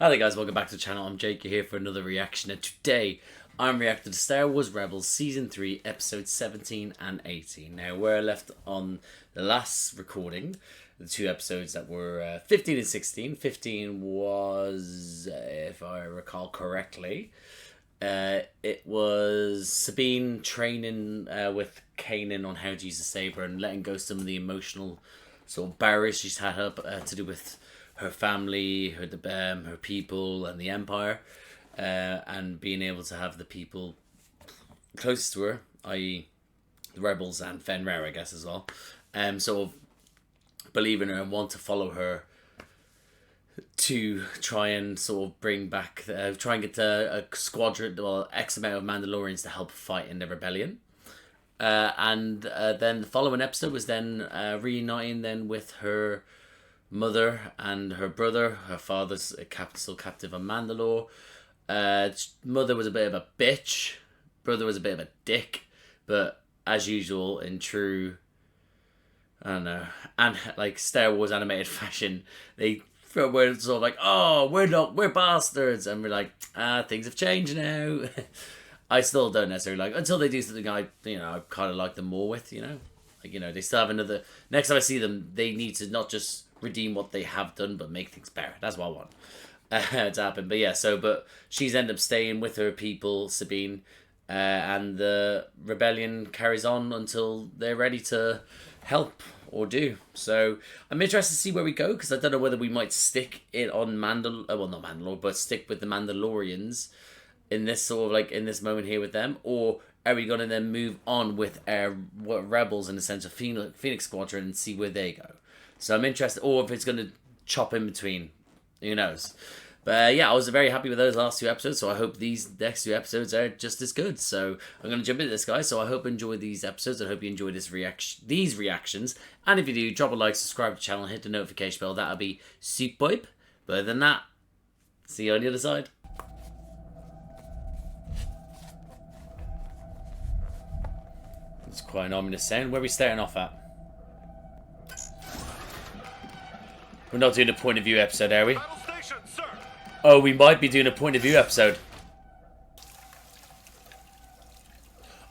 Hi guys, welcome back to the channel. I'm Jake here for another reaction, and today I'm reacting to Star Wars Rebels Season 3 Episodes 17 and 18. Now, where I left on the last recording, the two episodes that were 15 and 16. 15 was, if I recall correctly, it was Sabine training with Kanan on how to use the saber and letting go some of the emotional sort of barriers she's had up to do with her family, her people, and the Empire, and being able to have the people closest to her, i.e., the rebels and Fenrir, I guess, as well, sort of believe in her and want to follow her to try and sort of bring back, try and get a squadron, well, X amount of Mandalorians to help fight in the rebellion. And then the following episode was then reuniting then with her mother and her brother. Her father's still captive on Mandalore. Mother was a bit of a bitch. Brother was a bit of a dick. But as usual, in true, I don't know, and like Star Wars animated fashion, they were sort of like, oh, we're bastards, and we're like, things have changed now. I still don't necessarily like, until they do something I kind of like them more with, like, they still have another, next time I see them, they need to not just redeem what they have done, but make things better. That's what I want to happen. But yeah, but she's ended up staying with her people, Sabine, and the rebellion carries on until they're ready to help or do. So I'm interested to see where we go, because I don't know whether we might stick it on not Mandalore, but stick with the Mandalorians in this sort of like in this moment here with them, or are we going to then move on with our rebels in the sense of Phoenix Squadron and see where they go? So I'm interested, or if it's going to chop in between, who knows? But yeah, I was very happy with those last two episodes, so I hope these next two episodes are just as good. So I'm going to jump into this, guys. So I hope you enjoy these episodes. I hope you enjoy these reactions. And if you do, drop a like, subscribe to the channel, hit the notification bell. That'll be superb. But other than that, see you on the other side. It's quite an ominous sound. Where are we starting off at? We're not doing a point of view episode, are we? Station, sir. Oh, we might be doing a point of view episode.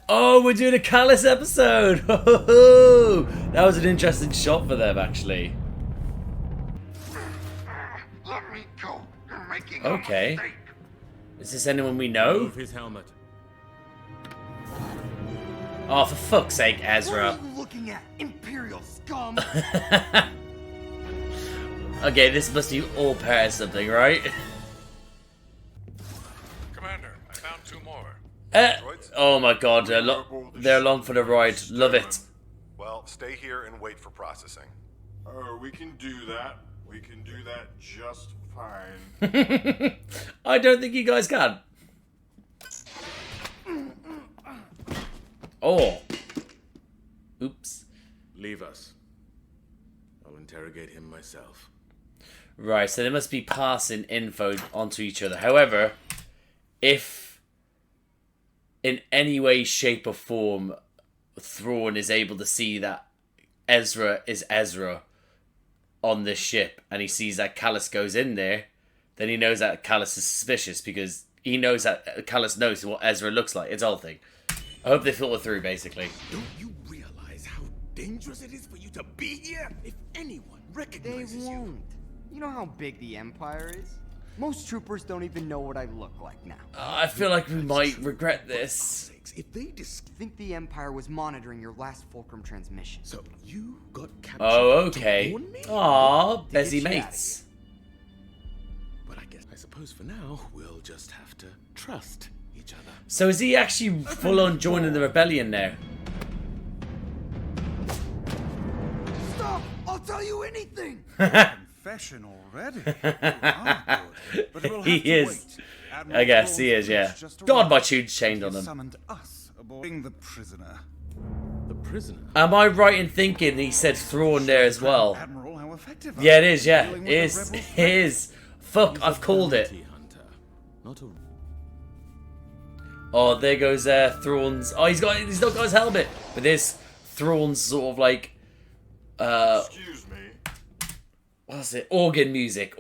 Oh, we're doing a Kallus episode! That was an interesting shot for them, actually. Let me go. You're making Okay. a mistake. Is this anyone we know? Move his helmet. Oh, for fuck's sake, Ezra. What are you looking at, Imperial scum? Okay, this must be all part of something, right? Commander, I found two more. Oh my god, they're along for the ride. Love it. Well, stay here and wait for processing. We can do that. We can do that just fine. I don't think you guys can. Oh. Oops. Leave us. I'll interrogate him myself. Right, so they must be passing info onto each other. However, if in any way, shape or form Thrawn is able to see that Ezra is Ezra on this ship, and he sees that Kallus goes in there, then he knows that Kallus is suspicious, because he knows that Kallus knows what Ezra looks like. It's all thing. I hope they filter through, basically. Don't you realize how dangerous it is for you to be here? If anyone recognizes They you... won't. You know how big the Empire is? Most troopers don't even know what I look like now. I feel like we might regret this. If they I think the Empire was monitoring your last Fulcrum transmission. So you got captured. Oh, okay. to warn me? Aw, get Bezzy you outta mates. But I suppose for now we'll just have to trust each other. So is he actually full on joining the rebellion now? Stop! I'll tell you anything! Confession already. Ah, good. But we'll have He to is. wait. Admiral I guess he Thrawn's is, yeah. fleet just God, my arrived. tune's chained on He him. summoned us aboard the prisoner. The prisoner. Am I right in thinking he said Thrawn there as well? Admiral, how effective Yeah, it are is, you yeah. dealing It with is. the rebel It threat? is. Fuck, I've called it. Bounty hunter, not a... Oh, there goes Thrawn's... Oh, he's not got his helmet. But there's Thrawn's sort of like... Excuse me. What's it? Organ music.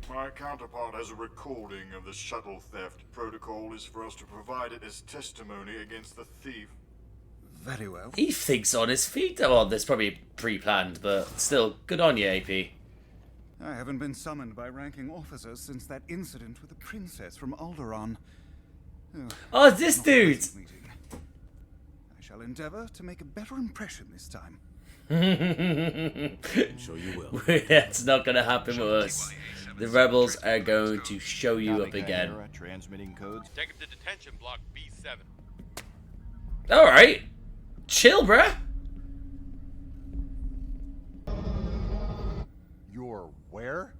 My counterpart has a recording of the shuttle theft. Protocol is for us to provide it as testimony against the thief. Very well. He thinks on his feet. Oh, that's probably pre-planned, but still, good on you, AP. I haven't been summoned by ranking officers since that incident with the princess from Alderaan. Oh, it's this Not a dude! pleasant meeting. I shall endeavor to make a better impression this time. I'm sure you will. It's not gonna happen with us. The rebels are going to show you up again. Transmitting codes. Take him to detention block B7. Alright. Chill, bruh. You're where?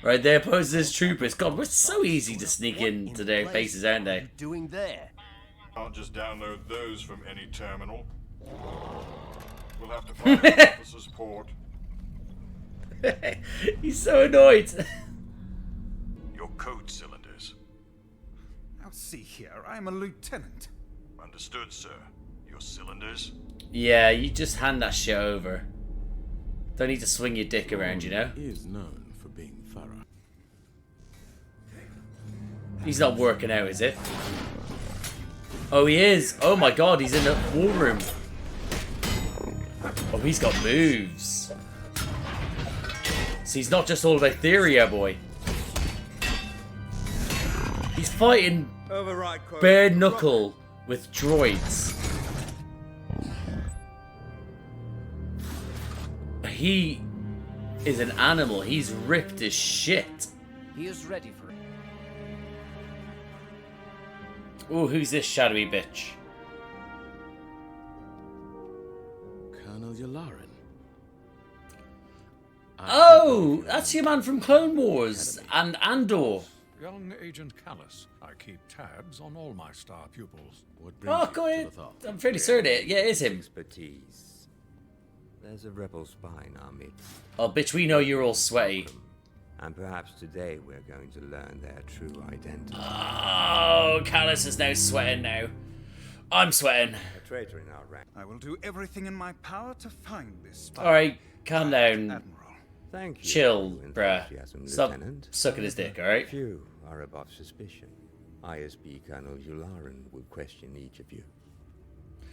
Right there poses as troopers. God, we're so easy to sneak into their bases, aren't they? Doing there? Can't just download those from any terminal. We'll have to find an officer's port. He's so annoyed. Your code cylinders. Now see here, I'm a lieutenant. Understood, sir. Your cylinders? Yeah, you just hand that shit over. Don't need to swing your dick around, you know? He is known for being thorough. He's not working out, is it? Oh, he is. Oh my god, he's in the war room. Oh, he's got moves. So he's not just all about theory, yeah, boy. He's fighting bare knuckle with droids. He is an animal. He's ripped as shit. He is ready for it. Ooh, who's this shadowy bitch? Colonel Yularen. Oh, that's your man from Clone Wars and Andor. Young Agent Kallus. I keep tabs on all my star pupils. What brings Oh, you go to ahead. Lothal? I'm fairly certain it. Yeah, it is him. Expertise. There's a rebel spy in our midst, Oh, bitch, we know you're all sweaty. and perhaps today we're going to learn their true identity. Oh, Kallus is now sweating now. I'm sweating. A traitor in our rank. I will do everything in my power to find this spy. Alright, calm down. Admiral. Thank you. Chill, for your bruh. enthusiasm, Stop Lieutenant. sucking his dick, alright? Few are above suspicion. ISB Colonel Yularen will question each of you.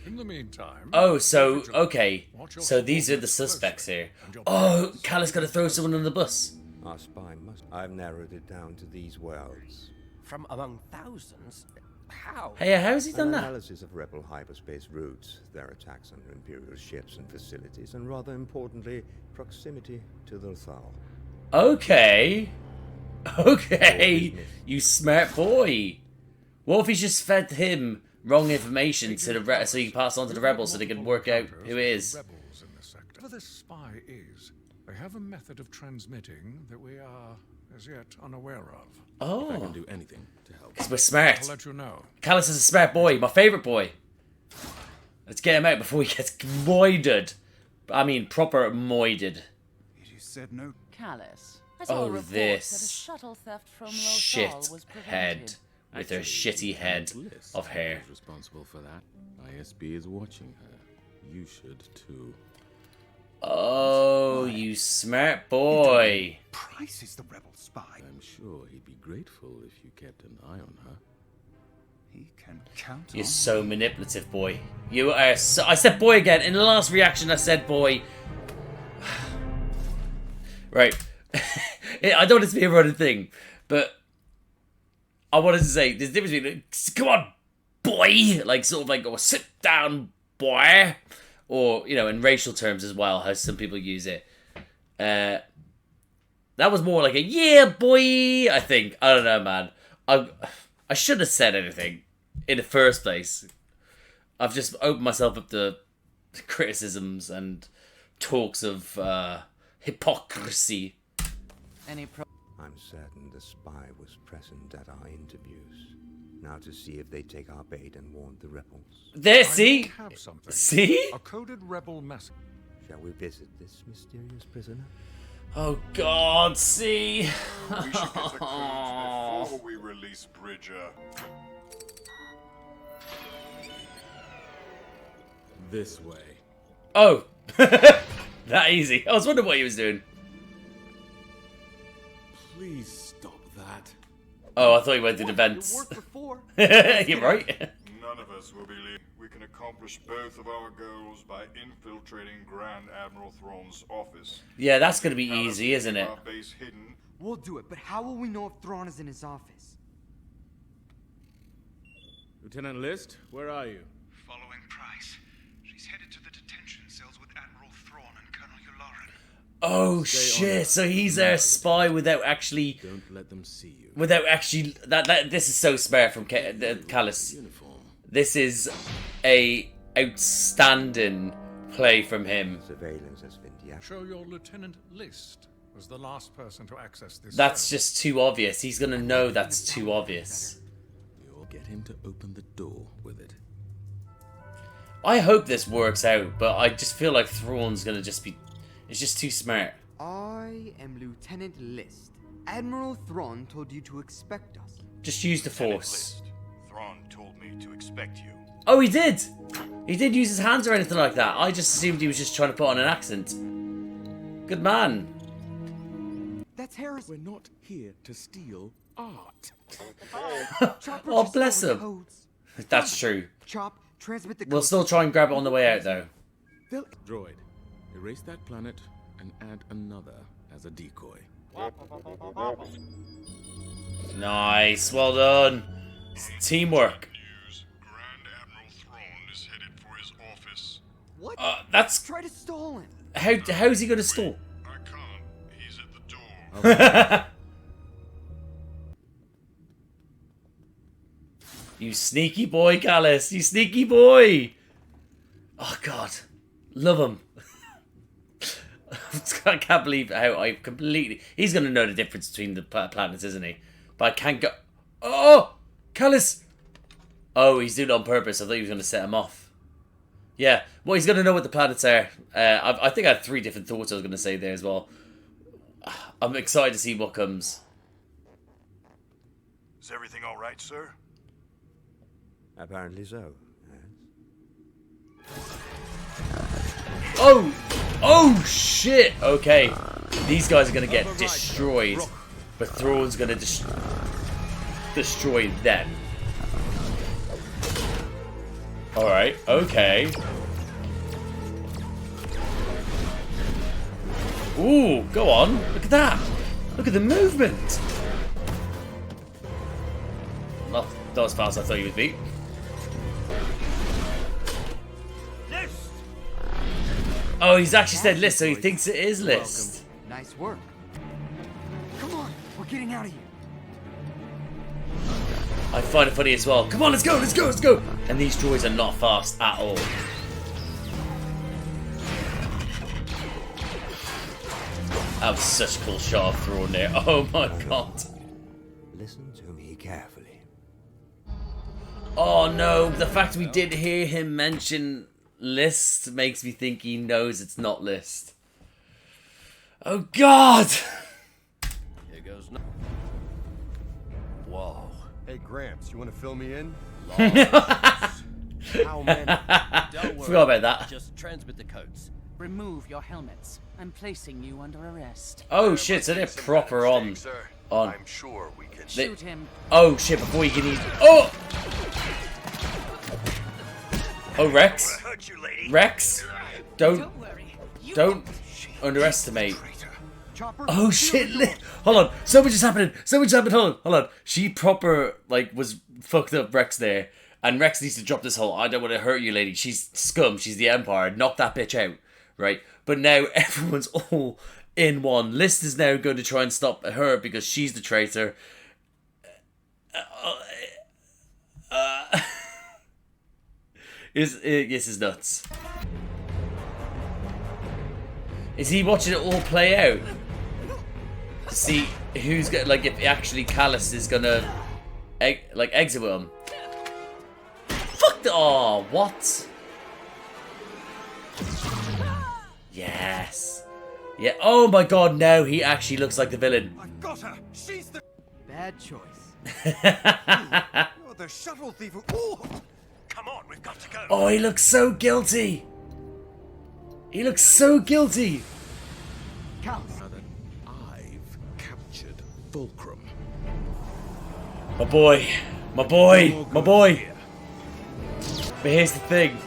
In the meantime... Oh, so, Agent, okay. watch your So these are the closely, suspects here. and your Oh, plans. Kallus gotta throw someone on the bus. Our spy must. I've narrowed it down to these worlds. From among thousands? How? Hey, how's he An done that? analysis of rebel hyperspace routes, their attacks on Imperial ships and facilities, and rather importantly, proximity to the Lothal. Okay. Okay. You smart boy. What if he's just fed him wrong information to the so he can pass on to the rebels so they can work out who it is? Rebels in this sector. Whoever this spy is, they have a method of transmitting that we are, as yet, unaware of. I Oh, can do anything to help. because we're smart. I'll let you know. Kallus is a smart boy, my favourite boy. Let's get him out before he gets moided. I mean, proper moided. It is said no. Kallus. I Oh, saw a report this that a shuttle theft from Shit Lothal was prevented. head with her shitty head Bliss of hair. is responsible for that. ISB is watching her. You should too. Oh, you smart boy. Price is the rebel spy. I'm sure he'd be grateful if you kept an eye on her. He can count You're on. so manipulative, boy. You are so... I said boy again. In the last reaction, I said boy. Right. I don't want it to be a running thing, but I wanted to say there's a difference between, come on, boy, like sort of like, or sit down, boy, or, you know, in racial terms as well, how some people use it. That was more like a, yeah, boy, I think. I don't know, man. I shouldn't have said anything in the first place. I've just opened myself up to criticisms and talks of hypocrisy. I'm certain the spy was present at our interviews. Now to see if they take our bait and warn the rebels. There, I see? might have something. See? A coded rebel message. Shall we visit this mysterious prisoner? Oh God, see? We should get the codes before we release Bridger. This way. Oh, that easy. I was wondering what he was doing. Please stop that. Oh, I thought he went to the It vents. worked before. You're right. None of us will believe we can accomplish both of our goals by infiltrating Grand Admiral Thrawn's office. Yeah, that's gonna be easy, isn't it? Our base hidden. We'll do it, but how will we know if Thrawn is in his office? Lieutenant List, where are you? Following Price. She's headed to the detention cells with Admiral Thrawn and Colonel Yularen. Oh Stay on shit! that. So he's their spy without actually, Don't let them see you. without actually. That this is so smart from Kallus. Uniform. This is a outstanding play from him. Surveillance has been deactivated. Show your Lieutenant List was the last person to access this. That's cell. just too obvious. He's gonna know that's too obvious. You'll get him to open the door with it. I hope this works out, but I just feel like Thrawn's gonna just be. It's just too smart. I am Lieutenant List. Admiral Thrawn told you to expect us. Just use the Lieutenant Force. List, Thrawn told me to expect you. Oh, he did! He did use his hands or anything like that. I just assumed he was just trying to put on an accent. Good man. That's Harris. We're not here to steal art. Chopper Oh, just bless stole him. codes. That's true. Chop, transmit the We'll codes. still try and grab it on the way out, though. They'll droid. Erase that planet and add another as a decoy. Nice. Well done. Teamwork. News. Grand Admiral Thrawn is headed for his office. What? That's... Try to stall him. How's he gonna stall? I can't. He's at the door. You sneaky boy, Kallus. You sneaky boy. Oh, God. Love him. I can't believe how I completely... He's going to know the difference between the planets, isn't he? But I can't go... Oh! Kallus! Oh, he's doing it on purpose. I thought he was going to set him off. Yeah. Well, he's going to know what the planets are. I think I had 3 different thoughts I was going to say there as well. I'm excited to see what comes. Is everything all right, sir? Apparently so. Yes. Oh! Oh, shit! Okay. These guys are going to get destroyed. But Thrawn's going to destroy them. Alright, okay. Ooh, go on. Look at that. Look at the movement. Not as fast as I thought you would be. Oh, he's actually said List, so he thinks it is List. Nice work. Come on, we're getting out of here. I find it funny as well. Come on, let's go, let's go, let's go! And these droids are not fast at all. That was such a cool shot of Thrawn there. Oh my god. Listen to me carefully. Oh no, the fact we did hear him mention List makes me think he knows it's not List. Oh god! Here goes. Whoa. Hey Gramps, you want to fill me in? How many? Don't worry. Forgot about that. Just transmit the codes. Remove your helmets. I'm placing you under arrest. Oh shit, so they're proper on. I'm sure we can They- Shoot him. Oh shit, before you can eat. Oh! Oh, Rex. hurt you, lady. Rex, don't worry. underestimate. Chopper. Oh shit! Hold on, so much is happening. So much is happening. Hold on. She proper was fucked up Rex there, and Rex needs to drop this whole. I don't want to hurt you, lady. She's scum. She's the Empire. Knock that bitch out, right? But now everyone's all in one. List is now going to try and stop her because she's the traitor. This is nuts. Is he watching it all play out? To see who's gonna, if actually Kallus is gonna, exit with him. Fuck the, oh, what? Yes. Yeah, oh my god, now he actually looks like the villain. I got her! She's the... Bad choice. You're the shuttle thief who... Oh! Come on, we've got to go. Oh, he looks so guilty. He looks so guilty. Kallus. Now that I've captured fulcrum. My boy. My boy. My boy. But here's the thing.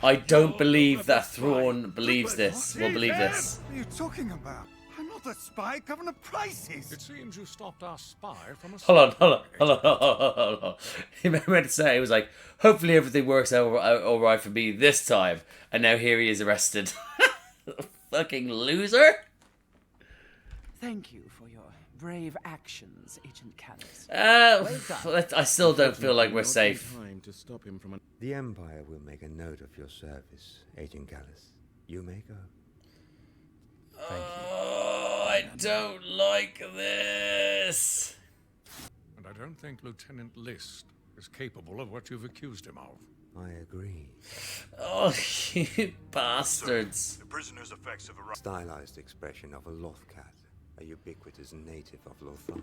I don't believe that Thrawn believes this. Will believe this. What are you talking about? I'm not a spy. Governor Price is. It seems you stopped our spy from a... Hold on. He meant to say, it was like, hopefully everything works out all right for me this time. And now here he is arrested. Fucking loser. Thank you for your brave actions, Agent Kallus. I still don't feel like we're safe. The Empire will make a note of your service, Agent Kallus. You may go. Oh, I don't like this. And I don't think Lieutenant List is capable of what you've accused him of. I agree. Oh, you bastards. The prisoner's effects of a Stylized expression of a Lothcat, a ubiquitous native of Lothar.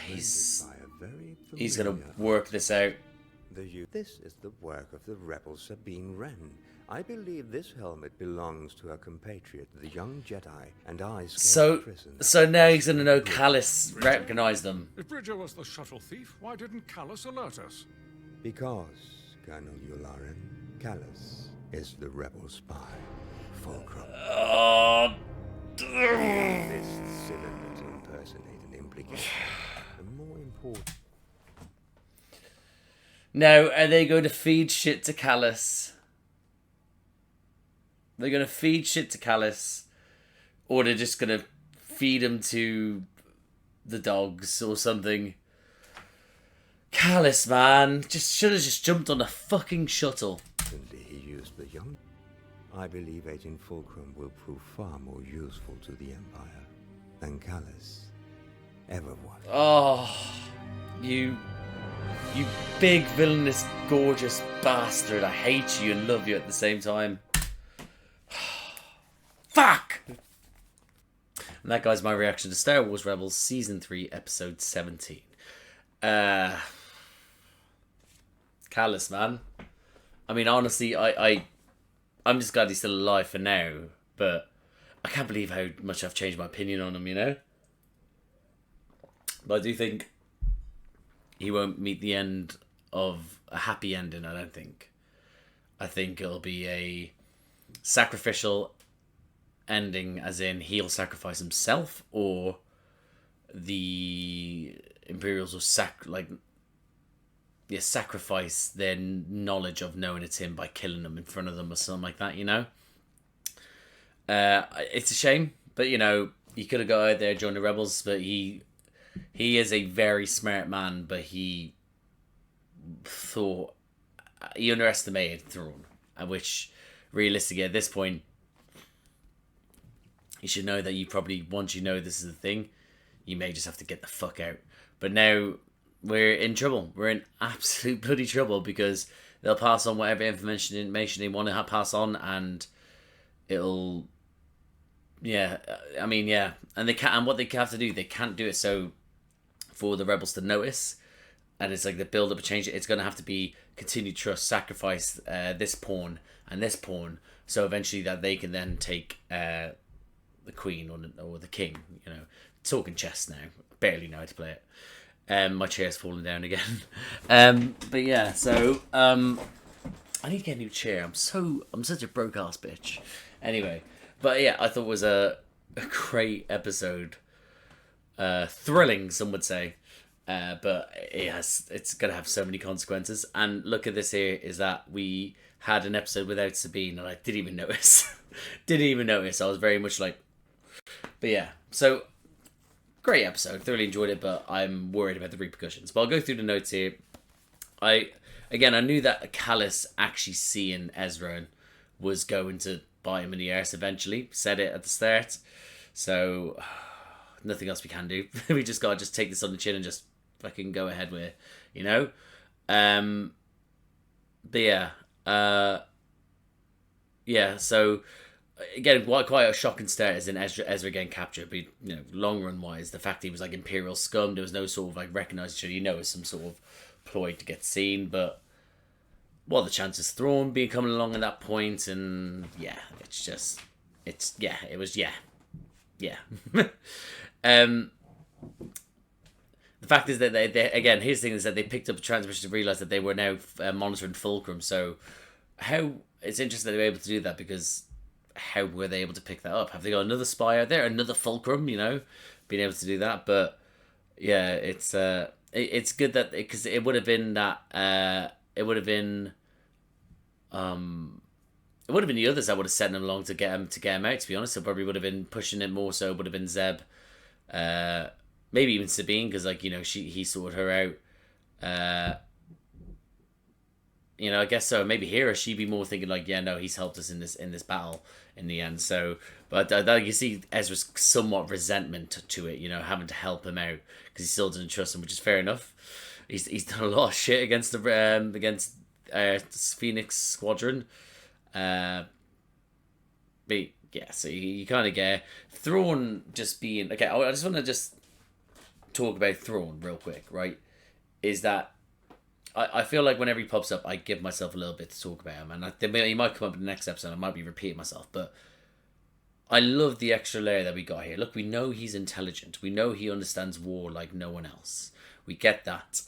He's gonna work this out. This is the work of the rebel Sabine Wren. I believe this helmet belongs to a compatriot, the young Jedi, and I So now he's gonna know Kallus recognized them. If Bridger was the shuttle thief, why didn't Kallus alert us? Because, Colonel Yularen, Kallus is the rebel spy, Fulcrum. Oh, This cylinder to impersonate an implication. And more important. now, are they going to feed shit to Kallus? They're going to feed shit to Kallus, or they're just going to feed him to the dogs or something. Kallus, man, should have just jumped on the fucking shuttle. He used the young. I believe Agent Fulcrum will prove far more useful to the Empire than Kallus ever was. Oh, you big villainous, gorgeous bastard! I hate you and love you at the same time. Fuck! And that, guys, my reaction to Star Wars Rebels Season 3, Episode 17. Kallus, man. I mean, honestly, I'm just glad he's still alive for now, but I can't believe how much I've changed my opinion on him, you know? But I do think he won't meet the end of a happy ending, I don't think. I think it'll be a sacrificial ending, as in he'll sacrifice himself, or the Imperials will sacrifice their knowledge of knowing it's him by killing them in front of them or something like that, you know? It's a shame, but, you know, he could have got out there, joined the Rebels, but he is a very smart man, but he underestimated Thrawn, which, realistically, at this point, you should know that you probably, once you know this is the thing, you may just have to get the fuck out. But now we're in trouble. We're in absolute bloody trouble, because they'll pass on whatever information they want to pass on, and it'll, and they can't. And what they have to do, they can't do it so for the rebels to notice, and it's like the build up, change it. It's going to have to be continued trust, sacrifice this pawn and this pawn, so eventually that they can then take the queen or the king. You know, talking chess now. Barely know how to play it. My chair's falling down again. But yeah, so I need to get a new chair. I'm such a broke ass bitch. Anyway, but yeah, I thought it was a great episode. Thrilling, some would say. But it's gonna have so many consequences. And look at this here, is that we had an episode without Sabine, and I didn't even notice. I was very much like, but yeah, so great episode, thoroughly enjoyed it, but I'm worried about the repercussions. But I'll go through the notes here. I knew that Kallus actually seeing Ezra was going to bite him in the arse eventually. Said it at the start. So nothing else we can do. We just gotta take this on the chin and just fucking go ahead with it, you know? But yeah, so again, quite a shocking start as in Ezra getting captured, but, you know, long run wise, the fact he was like Imperial scum, there was no sort of like recognized, you know, as some sort of ploy to get seen, but what are the chances Thrawn being coming along at that point? And yeah, the fact is that they again, here's the thing, is that they picked up a transmission to realize that they were now monitoring Fulcrum. So how it's interesting that they were able to do that, because how were they able to pick that up? Have they got another spy out there, another Fulcrum, you know, being able to do that? But yeah, it's good that, because it would have been that it would have been the others that would have sent him along to get him out. To be honest, it probably would have been pushing it more. So it would have been Zeb, maybe even Sabine, because like, you know, he sorted her out. You know, I guess so. Maybe Hera, she'd be more thinking like, yeah, no, he's helped us in this battle in the end. So, but you see Ezra's somewhat resentment to it, you know, having to help him out because he still doesn't trust him, which is fair enough. He's done a lot of shit against the Phoenix Squadron. But yeah, so you kind of get Thrawn just being okay. I just want to just talk about Thrawn real quick, right? Is that I feel like whenever he pops up, I give myself a little bit to talk about him, and he might come up in the next episode. I might be repeating myself, but I love the extra layer that we got here. Look, we know he's intelligent. We know he understands war like no one else. We get that,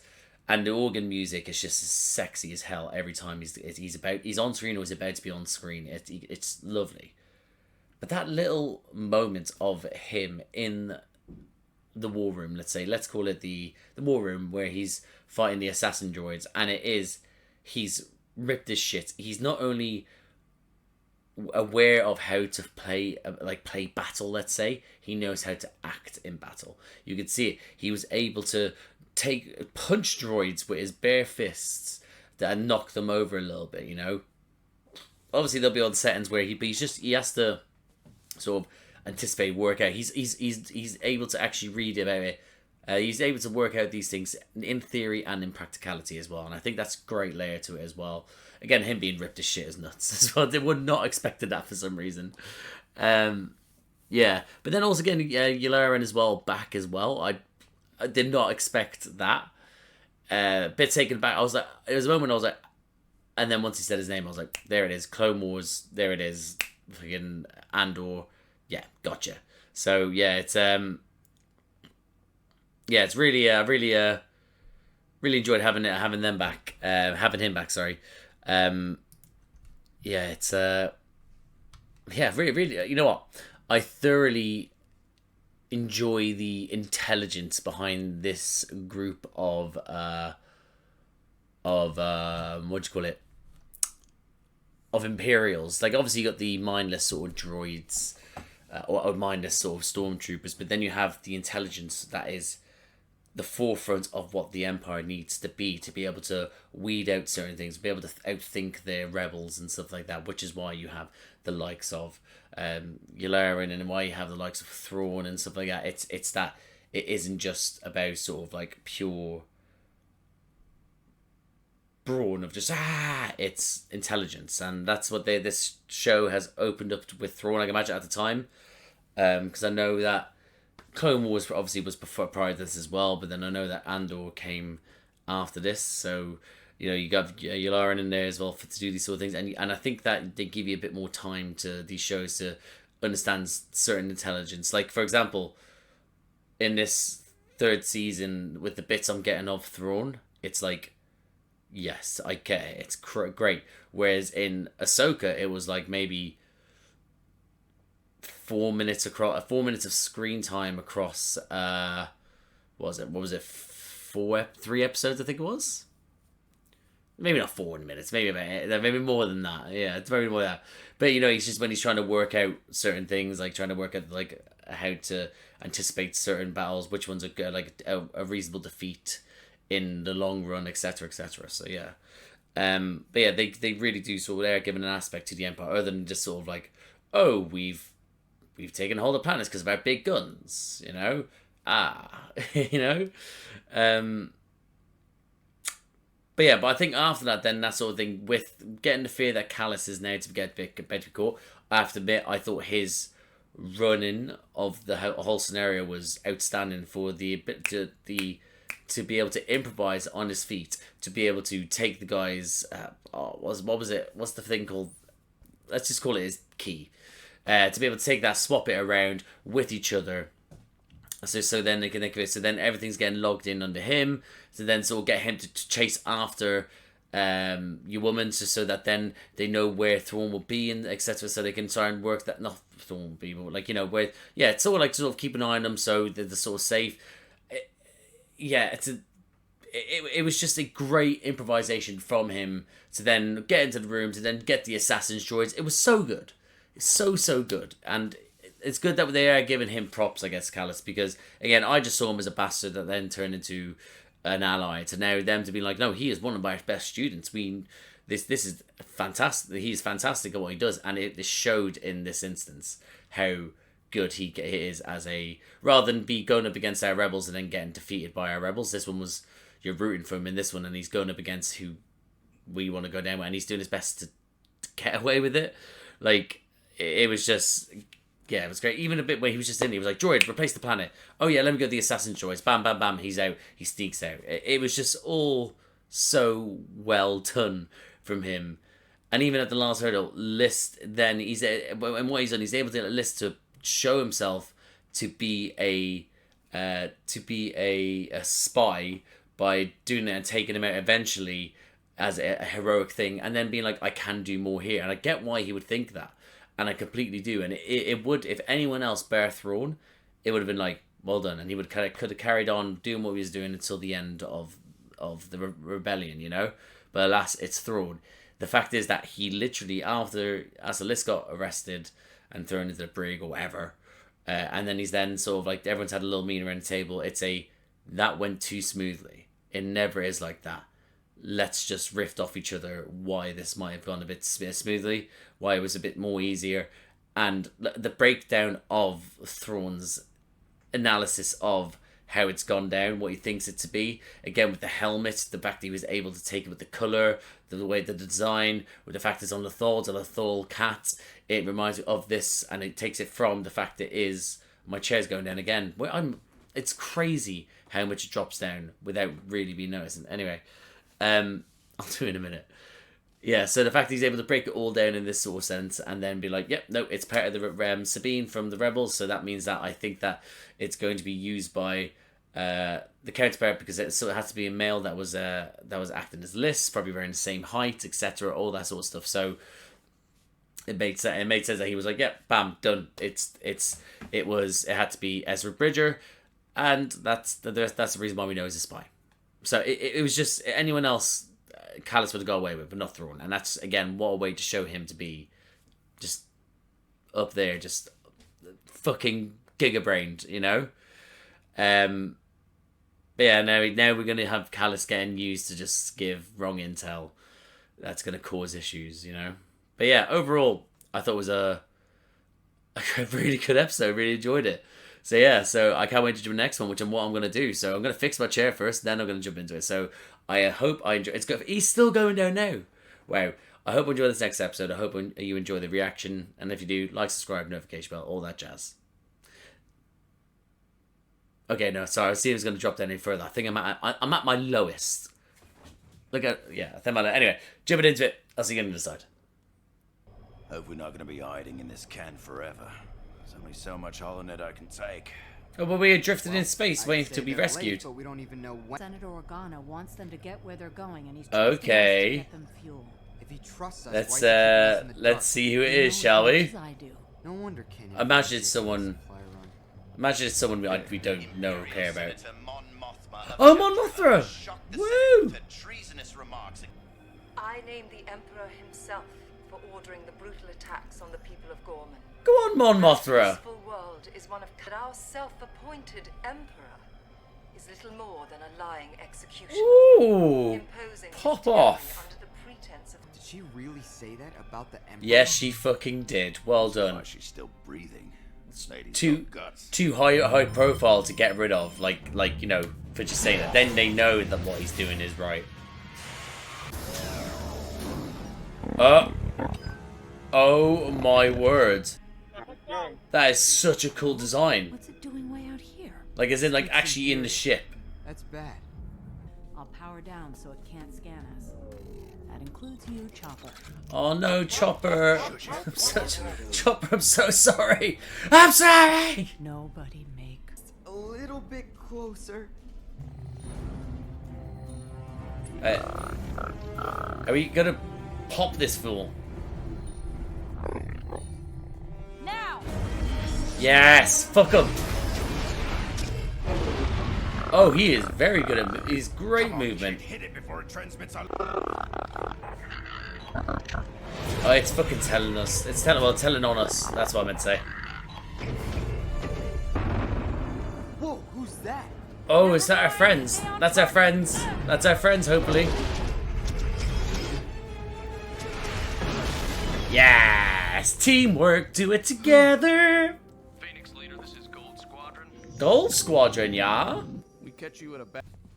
and the organ music is just as sexy as hell every time he's on screen or he's about to be on screen. It's lovely, but that little moment of him in the war room, let's call it the war room, where he's fighting the assassin droids, and he's ripped his shit. He's not only aware of how to play battle, let's say, he knows how to act in battle. You could see it. He was able to punch droids with his bare fists and knock them over a little bit, you know. Obviously there'll be on settings where he has to sort of anticipate, work out. He's able to actually read about it. He's able to work out these things in theory and in practicality as well, and I think that's a great layer to it as well. Again, him being ripped as shit is nuts as well. They would not expected that for some reason. Yeah, but then also again, Yularen as well, back as well. I did not expect that. Bit taken back. I was like, it was a moment I was like, and then once he said his name, I was like, there it is, Clone Wars. There it is, fucking Andor. Yeah, gotcha. So yeah, it's really really enjoyed having them back, having him back. Sorry, yeah, it's really, you know what? I thoroughly enjoy the intelligence behind this group of what do you call it? Of Imperials. Like, obviously you got the mindless sort of droids, or mindless sort of stormtroopers, but then you have the intelligence that is the forefront of what the Empire needs to be able to weed out certain things, be able to outthink their rebels and stuff like that, which is why you have the likes of Yularen, and why you have the likes of Thrawn and stuff like that. It's that it isn't just about sort of like pure brawn of just it's intelligence, and that's what this show has opened up with Thrawn. I can imagine at the time, because I know that Clone Wars obviously was prior to this as well, but then I know that Andor came after this, so you know you got Yularen in there as well to do these sort of things, and I think that they give you a bit more time to these shows to understand certain intelligence. Like, for example, in this third season, with the bits I'm getting of Thrawn, it's like, yes, I get it, it's great. Whereas in Ahsoka, it was like maybe 4 minutes of screen time across what was it 3 episodes, I think it was. Maybe not 4 minutes, maybe more than that. Yeah, it's very more than that. But you know, he's just when he's trying to work out certain things, like trying to work out like how to anticipate certain battles, which ones are like a reasonable defeat in the long run, etc., etc. So yeah, but yeah, they really do sort of, they're giving an aspect to the Empire other than just sort of like, oh, we've taken hold of planets because of our big guns, you know, you know, but yeah, but I think after that, then that sort of thing, with getting the fear that Kallus is now to get better caught, I have to admit, I thought his running of the whole scenario was outstanding for to be able to improvise on his feet, to be able to take the guys, what was it? What's the thing called? Let's just call it his key. To be able to take that, swap it around with each other, So then so then everything's getting logged in under him. So then sort of get him to chase after your woman, so that then they know where Thrawn will be and etc. So they can try and work that, not Thrawn will be, but like, you know, where, yeah, it's sort of like sort of keep an eye on them so they're sort of safe. It was just a great improvisation from him to then get into the room, to then get the assassin's droids. It was so good. It's so good. And it's good that they are giving him props, I guess, Kallus, because, again, I just saw him as a bastard that then turned into an ally, to now them to be like, no, he is one of our best students. This is fantastic. He's fantastic at what he does, and it showed in this instance how good he is as a, rather than be going up against our rebels and then getting defeated by our rebels. This one was, you're rooting for him in this one, and he's going up against who we want to go down with, and he's doing his best to get away with it. Like, it was just, yeah, it was great. Even a bit where he was just in, he was like, droid, replace the planet. Oh yeah, let me go to the assassin droids. Bam, bam, bam, he's out. He sneaks out. It was just all so well done from him. And even at the last hurdle, List, then he's, and what he's done, he's able to List to show himself to be a spy by doing it and taking him out eventually as a heroic thing, and then being like, I can do more here. And I get why he would think that. And I completely do. And it would, if anyone else bare Thrawn, it would have been like, well done. And he could have carried on doing what he was doing until the end of the rebellion, you know? But alas, it's Thrawn. The fact is that he literally, as the List got arrested and thrown into the brig or whatever, and then he's then sort of like, everyone's had a little meeting around the table. That went too smoothly. It never is like that. Let's just riff off each other why this might have gone a bit smoothly, why it was a bit more easier, and the breakdown of Thrawn's analysis of how it's gone down, what he thinks it to be, again with the helmet, the fact that he was able to take it with the colour, the way the design, with the fact it's on the Thal cat, it reminds me of this, and it takes it from the fact that my chair's going down again. It's crazy how much it drops down without really being noticed. Anyway, I'll do it in a minute. Yeah, so the fact that he's able to break it all down in this sort of sense and then be like, yep, no, it's part of the Sabine from the Rebels, so that means that I think that it's going to be used by the counterpart, because it sort of has to be a male that was acting as List, probably around the same height, etc., all that sort of stuff. So it made sense that he was like, yep, bam, done. It had to be Ezra Bridger, and that's the reason why we know he's a spy. So it was just, anyone else Kallus would have got away with, but not Thrawn. And that's, again, what a way to show him to be just up there, just fucking giga-brained, you know? But yeah, now we're going to have Kallus getting used to just give wrong intel. That's going to cause issues, you know? But yeah, overall, I thought it was a really good episode. Really enjoyed it. So yeah, so I can't wait to do the next one, which is what I'm going to do. So I'm going to fix my chair first, then I'm going to jump into it. So I hope I enjoy. It's good. He's still going down now. Wow. I hope you enjoy this next episode. I hope you enjoy the reaction. And if you do, like, subscribe, notification bell, all that jazz. Okay, no, sorry. I was seeing it was going to drop down any further. I think I'm at my lowest. I think I'm at anyway, jumping into it. I'll see you on the other side. Hope we're not going to be hiding in this can forever. There's only so much holonet I can take. Oh, but we are drifting in space, waiting to be rescued. But we don't even know when. Senator Organa wants them to get where they're going, and he's okay. To get them fuel. If he trusts us, let's see who it is, shall we? I do. No wonder Kenny. Imagine it's someone we don't know or care about. Oh, Mon Mothma! Woo! I name the Emperor himself for ordering the brutal attacks on the people of Gorman. Go on, Mon Mothma! The peaceful world is one of our self-appointed Emperor is little more than a lying executioner. Ooh! Pop off! Under the pretense of... Did she really say that about the Emperor? Yes, she fucking did. Well done. She's still breathing. Too high profile to get rid of, like you know, for just saying that. Then they know that what he's doing is right. Oh my word! That is such a cool design. What's it doing way out here? Like, as in, like, actually in the ship. That's bad. I'll power down so it can't scan us. That includes you, Chopper. Oh no, Chopper! Chopper, I'm so sorry! I'm sorry! Nobody makes a little bit closer. Are we gonna pop this fool? Now. Yes, fuck him. Oh, he is very good at. He's great movement. Hit it before it transmits on. Oh, it's fucking telling us. It's telling on us. That's what I meant to say. Whoa, who's that? Oh, is that our friends? That's our friends. That's our friends, hopefully. Yes! Teamwork, do it together! Phoenix Leader, this is Gold Squadron. Gold Squadron, yeah? We catch you at a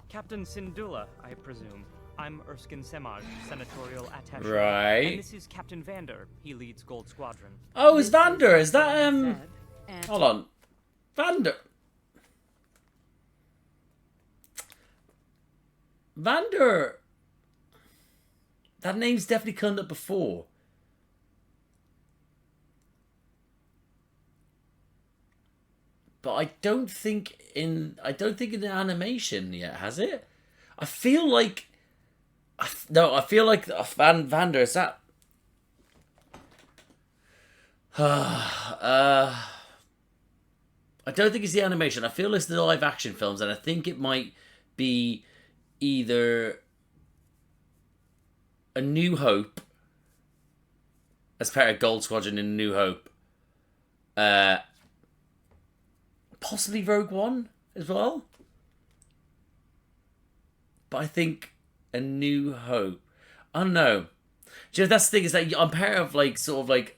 Captain Syndulla, I presume. I'm Erskine Semaj, Senatorial Attaché. Right. And this is Captain Vander. He leads Gold Squadron. Oh, it's Vander. Is that, Hold on. Vander. Vander. That name's definitely come up before. But I don't think in the animation yet, has it? I feel like I feel like Vander is that I don't think it's the animation. I feel it's the live action films, and I think it might be either A New Hope as part of Gold Squadron in New Hope. Possibly Rogue One as well. But I think A New Hope. I don't know. Do you know, that's the thing, is that I'm part of like sort of like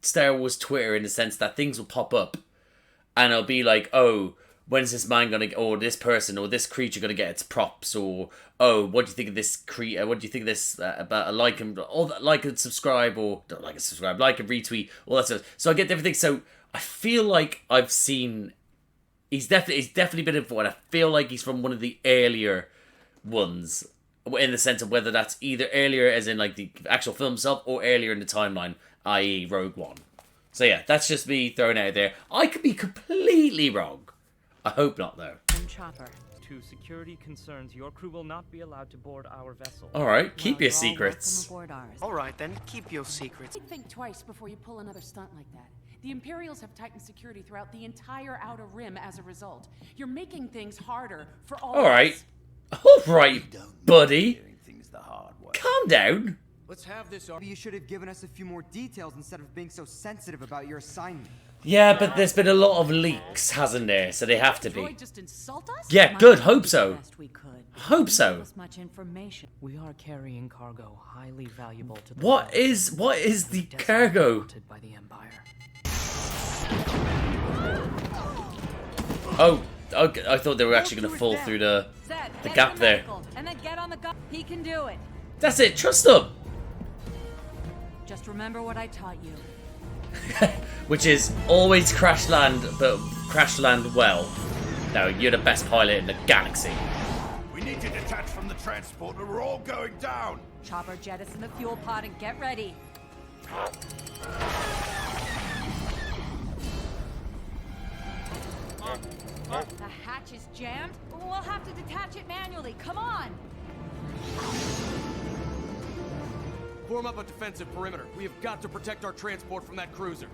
Star Wars Twitter in the sense that things will pop up and it'll be like, oh, when's this man gonna, or this person or this creature gonna get its props, or oh, what do you think of this creature? What do you think of this about a like and all that, like and subscribe, or don't like and subscribe, like and retweet, all that stuff. So I get everything. So I feel like I've seen. He's definitely been in for it. I feel like he's from one of the earlier ones, in the sense of whether that's either earlier as in like the actual film itself, or earlier in the timeline, i.e. Rogue One. So yeah, that's just me throwing it out there. I could be completely wrong. I hope not, though. Chopper. To security concerns, your crew will not be allowed to board our vessel. Alright, keep your secrets. Alright then, keep your secrets. Think twice before you pull another stunt like that. The Imperials have tightened security throughout the entire Outer Rim as a result. You're making things harder for all of us. Alright, buddy. Calm down. Let's have this. You should have given us a few more details instead of being so sensitive about your assignment. Yeah, but there's been a lot of leaks, hasn't there? So they have to be. Just insult us? Yeah, good. Hope so. Hope so. Much information. We are carrying cargo highly valuable to the What is the cargo? By the Empire. Oh, okay, I thought they were actually going to fall through the gap there. And then get on the gun. He can do it. That's it. Trust them. Just remember what I taught you. Which is always crash land, but crash land well. No, you're the best pilot in the galaxy. We need to detach from the transport or we're all going down. Chopper, jettison the fuel pod and get ready. The hatch is jammed. We'll have to detach it manually. Come on. Form up a defensive perimeter. We have got to protect our transport from that cruiser.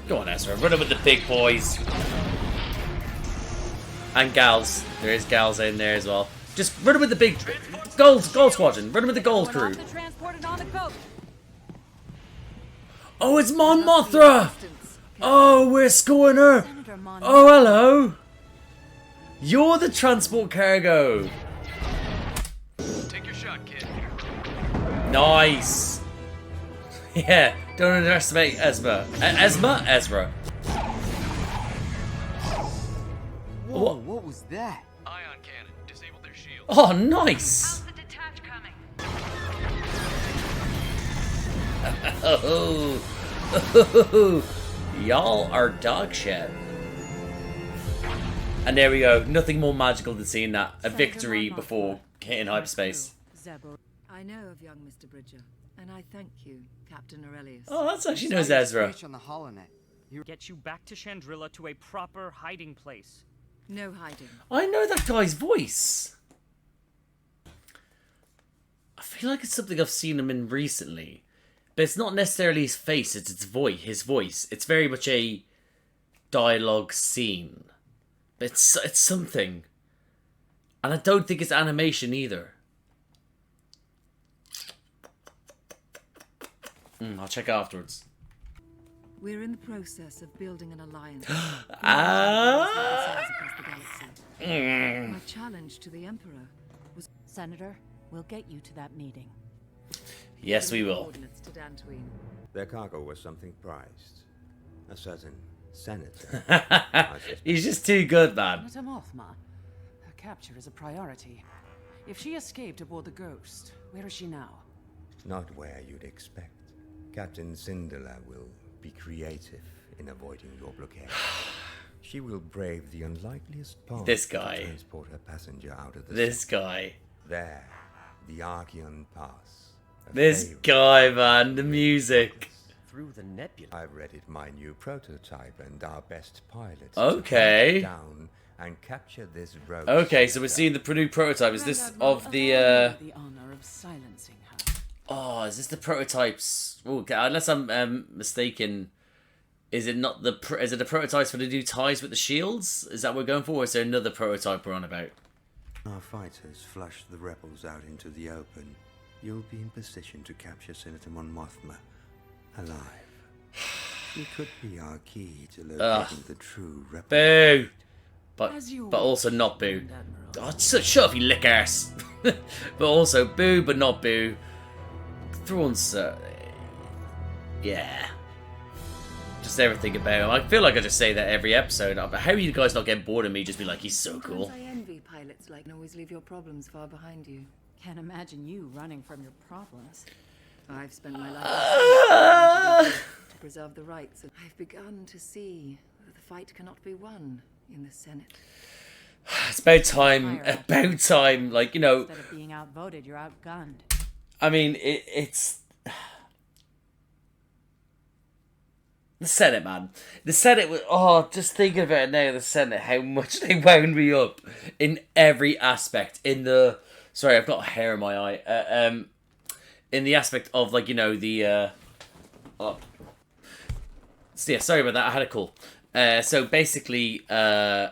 Go on, Ezra. Run it with the big boys. And gals. There is gals in there as well. Just run it with the big gold squadron. Run it with the gold crew. Oh, it's Mon Mothra. Oh, we're scoring her. Oh, hello. You're the transport cargo. Take your shot, kid. Nice. Yeah, don't underestimate Ezra. Ezra. Whoa, what was that? Ion cannon. Disabled their shield. Oh, nice. How's the detach coming? Oh. Y'all are dog shit. And there we go. Nothing more magical than seeing that. A victory before hitting hyperspace. I know of young Mr. Bridger, and I thank you, Captain Aurelius. Oh, that's actually knows Ezra. Get you back to Chandrilla to a proper hiding place. No hiding. I know that guy's voice. I feel like it's something I've seen him in recently. But it's not necessarily his face, it's his voice. It's very much a dialogue scene. But it's something. And I don't think it's animation either. I'll check afterwards. We're in the process of building an alliance. My challenge to the Emperor was... Senator, we'll get you to that meeting. Yes, we will. Coordinates to Dantooine. Their cargo was something prized. A certain senator. He's just too good, man. Senator Mothma. Her capture is a priority. If she escaped aboard the Ghost, where is she now? Not where you'd expect. Captain Syndulla will be creative in avoiding your blockade. She will brave the unlikeliest path This guy. to transport her passenger out of the This city. guy. There, the Archeon Pass. This guy, man. The music. Through the nebula. I've readied my new prototype and our best pilots. Okay. To hunt down and capture this road. Okay, so we're seeing the new prototype. Is this of the The honor of silencing her. Oh, is this the prototypes? Oh, unless I'm mistaken, is it not the is it the prototypes for the new ties with the shields? Is that what we're going for, or is there another prototype we're on about? Our fighters flush the rebels out into the open. You'll be in position to capture Senator Mon Mothma alive. She could be our key to locating the true rebel. Boo! But also not boo. Oh, shut up, you lick ass. But also boo, but not boo. Thrawn's, yeah. Just everything about him. I feel like I just say that every episode. How are you guys not getting bored of me just be like, he's so cool? Sometimes I envy pilots like always leave your problems far behind you. Can't imagine you running from your problems. I've spent my life to preserve the rights. I've begun to see that the fight cannot be won in the Senate. It's about time. About time. Like, you know. Instead of being outvoted, you're outgunned. I mean, it's the Senate, man. The Senate was, just thinking about it now, the Senate, how much they wound me up in every aspect. In the, sorry, I've got hair in my eye. In the aspect of, like, you know, the, so yeah, sorry about that, I had a call. So basically, yeah.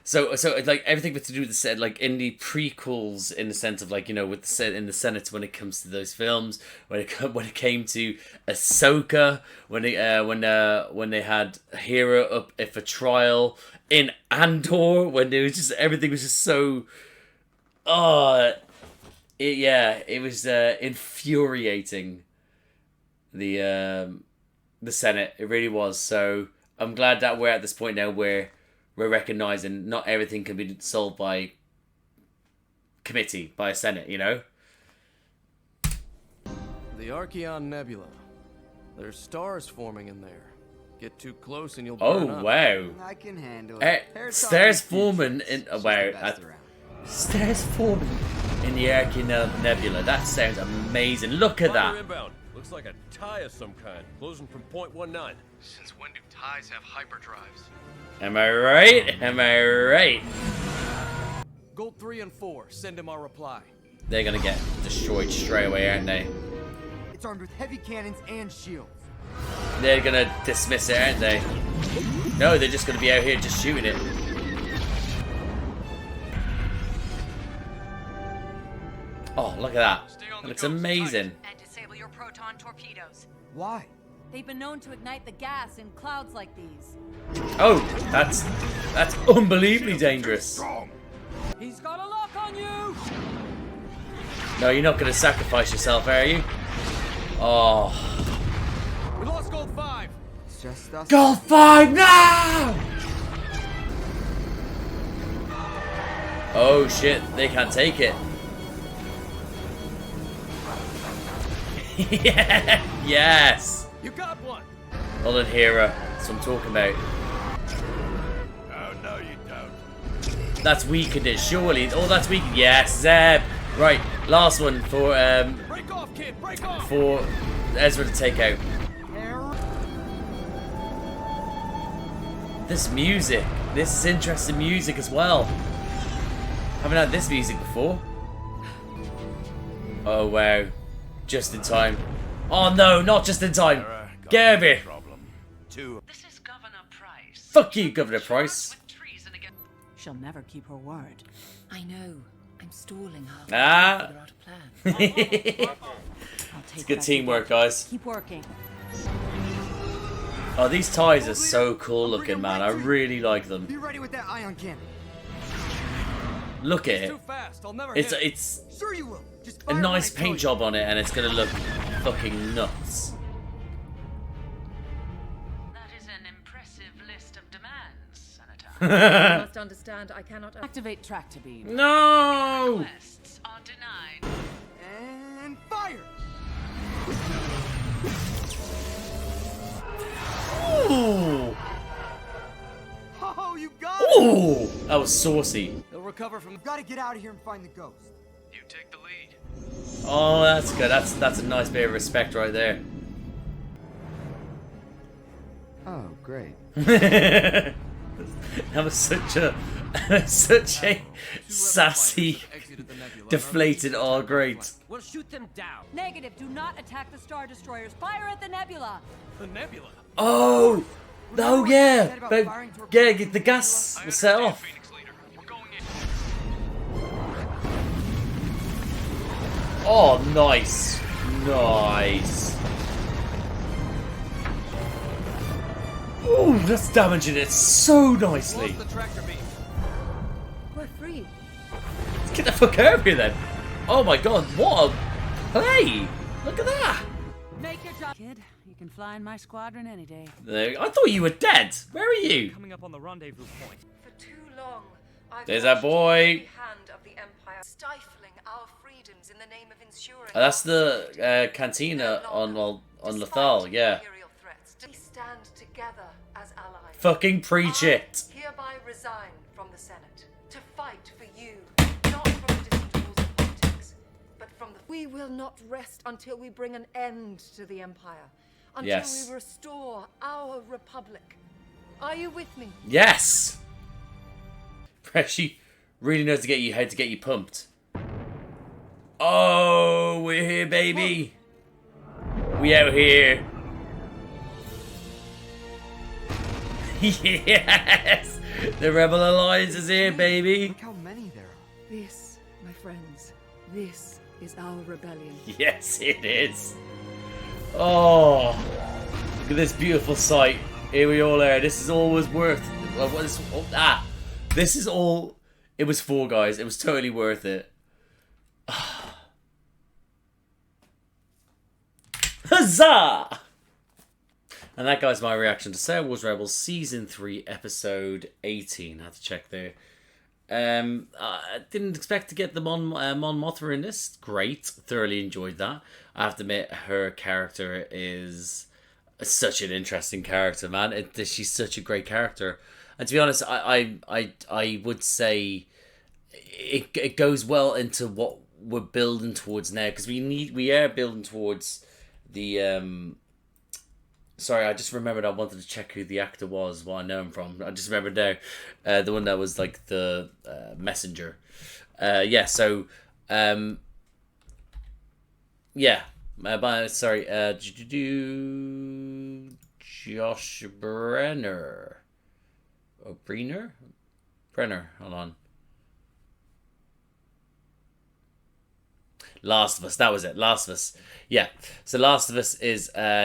So like everything to do with the Senate, like in the prequels, in the sense of like, you know, with the Senate in the Senate when it comes to those films, when it came to Ahsoka, when they had Hera up for trial in Andor, when it was just everything was just so, it was infuriating. The Senate, it really was. So I'm glad that we're at this point now where we're recognizing not everything can be solved by committee, by a Senate, you know? The Archeon Nebula. There's stars forming in there. Get too close and you'll Oh, burn up. wow. I can handle it. Stairs forming in... wow. Stairs forming in the Archeon Nebula. That sounds amazing. Look at that. Inbound. Looks like a tie of some kind. Closing from point 19. Since when do ties have hyperdrives? Am I right? Am I right? Gold 3 and 4. Send him our reply. They're gonna get destroyed straight away, aren't they? It's armed with heavy cannons and shields. They're gonna dismiss it, aren't they? No, they're just gonna be out here just shooting it. Oh, look at that. That looks amazing. And disable your proton torpedoes. Why? They've been known to ignite the gas in clouds like these. Oh, that's unbelievably dangerous. He's got a lock on you! No, you're not gonna sacrifice yourself, are you? Oh. We lost Gold 5. It's just us. Gold 5 now! Oh shit, they can't take it. Yeah, yes. You got one. Hold on, Hera. That's what I'm talking about. Oh, no, you don't. That's weakened it, surely. Oh, that's weakened. Yes, Zeb. Right, last one for Break off, kid. Break off. for Ezra to take out. This This is interesting music as well. Haven't had this music before. Oh wow. Just in time. Oh no, not just in time. Get over here. This is Governor Price. Fuck you, Governor Price. She'll never keep her word. I know. I'm stalling her. Ah. Figure out a plan. It's good teamwork, guys. Keep working. Oh, these ties are so cool looking, man. I really like them. Be ready with that ion cannon. Look at it. Too fast. I'll never It's Sure you will. Just a fire nice when I tell paint job on it, and it's gonna look fucking nuts. That is an impressive list of demands, Senator. You must understand, I cannot Activate tractor beam. No! Requests are denied. And fire. Ooh! Oh, you got it. Ooh! That was saucy. He'll recover from. We've got to get out of here and find the ghost. You take the lead. Oh, that's good. That's a nice bit of respect right there. Oh, great. That was such a sassy, deflated. Oh, great. We'll shoot them down. Negative. Do not attack the Star Destroyers. Fire at the nebula. The nebula. Oh, oh yeah, but yeah, the gas was set off. Oh, nice, nice. Oh, that's damaging it so nicely. The tractor beam. We're free. Let's get the fuck out of here then. Oh my god, what a play! Look at that. Make your job, kid. You can fly in my squadron any day. I thought you were dead. Where are you? Coming up on the rendezvous point. For too long, I've There's that boy. watched the hand of the Empire stifling our freedoms in the name of ensuring. Oh, that's the cantina on Lethal, yeah. Imperial threats. We stand together as allies. Fucking preach it. Hereby resign from the Senate to fight for you, not from the distant halls of politics, but from the. We will not rest until we bring an end to the Empire, until Yes. we restore our republic. Are you with me? Yes. She really knows how to get you pumped. Oh, we're here, baby. We out here. Yes, the Rebel Alliance is here, baby. Look how many there are. This, my friends, this is our rebellion. Yes, it is. Oh, look at this beautiful sight. Here we all are. This is all was worth. This is all it was for, guys. It was totally worth it. Huzzah! And that, guys, my reaction to Star Wars Rebels Season 3, Episode 18. I had to check there. I didn't expect to get the Mon Mothma in this. Great. Thoroughly enjoyed that. I have to admit, her character is such an interesting character, man. She's such a great character. And to be honest, I would say it goes well into what we're building towards now, because we are building towards the sorry, I just remembered I wanted to check who the actor was, what I know him from. I just remembered now, the one that was like the messenger. Yeah, so yeah, sorry, Josh Brenner. Oh, Brenner, hold on. Last of Us, that was it. Last of Us, yeah. So Last of Us is yeah,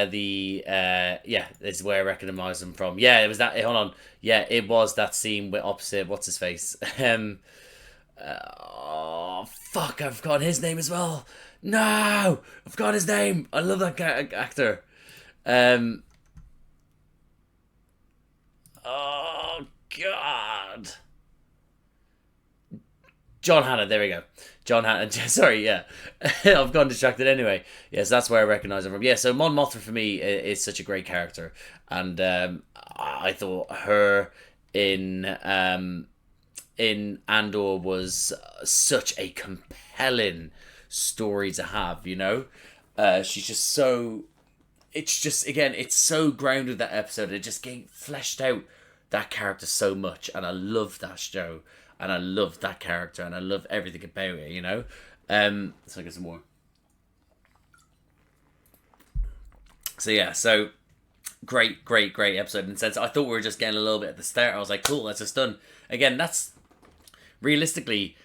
this is where I recognise him from. Yeah, it was that. Hold on, yeah, it was that scene with opposite what's his face. Oh fuck, I've forgotten his name as well. No, I've forgotten his name. I love that actor. Oh god. John Hannah, there we go. John Hannah, sorry, yeah. I've gone distracted anyway. Yes, that's where I recognise him from. Yeah, so Mon Mothma for me is such a great character. And I thought her in Andor was such a compelling story to have, you know? She's just so... It's just, again, it's so grounded, that episode. It just getting fleshed out that character so much, and I love that show, and I love that character, and I love everything about it, you know. So I get some more. So yeah, so great episode in the sense I thought we were just getting a little bit at the start. I was like, cool, that's just done. Again, that's realistically,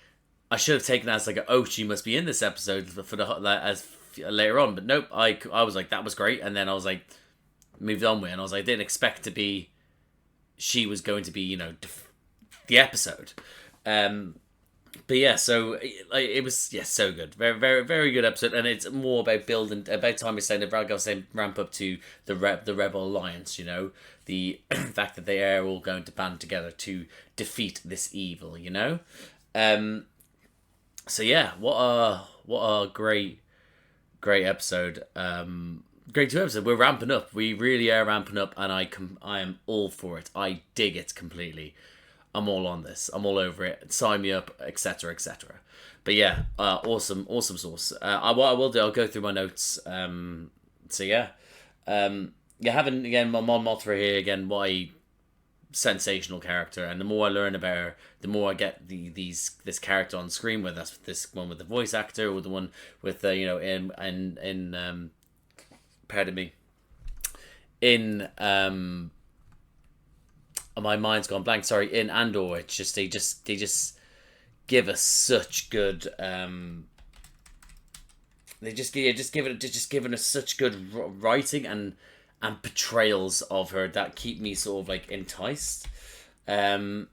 I should have taken that as like, oh, she must be in this episode for the as later on, but nope. I was like, that was great, and then I was like, moved on with it, and I was like, I didn't expect to be. She was going to be, you know, the episode. But yeah, so it was so good, very good episode, and it's more about building. About time it's saying the ramp up to the Rebel Alliance. You know, the fact that they are all going to band together to defeat this evil. You know, so yeah, what a great episode. Great 2 episodes. We're ramping up. We really are ramping up, and I am all for it. I dig it completely. I'm all on this. I'm all over it. Sign me up, etc., etc. But yeah, awesome sauce. What I will do, I'll go through my notes. So yeah, having again Mon Mothma here again. What a sensational character, and the more I learn about her, the more I get this character on screen. Whether that's this one with the voice actor or the one with in pardon me, in my mind's gone blank. Sorry, in Andor, it's just they just give us such good. They just giving us such good writing and portrayals of her that keep me sort of like enticed. About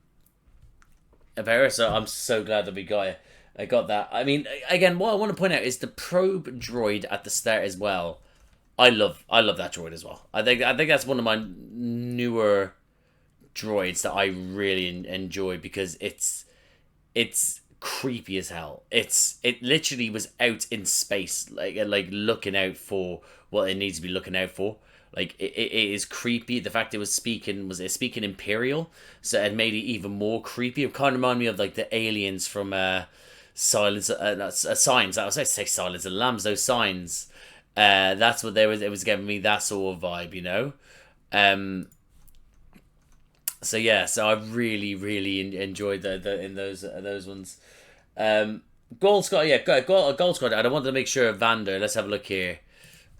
her, so I'm so glad that I got that. I mean, again, what I want to point out is the probe droid at the start as well. I love that droid as well. I think that's one of my newer droids that I really enjoy because it's creepy as hell. It literally was out in space, like looking out for what it needs to be looking out for. Like it is creepy. The fact it was speaking Imperial, so it made it even more creepy. It kind of reminded me of like the aliens from Signs. I was going to say Silence of the Lambs. Those signs. That's what it was giving me that sort of vibe, you know. So yeah, so I really enjoyed those ones. Gold Squad, Gold Squad. I wanted to make sure Vander. Let's have a look here.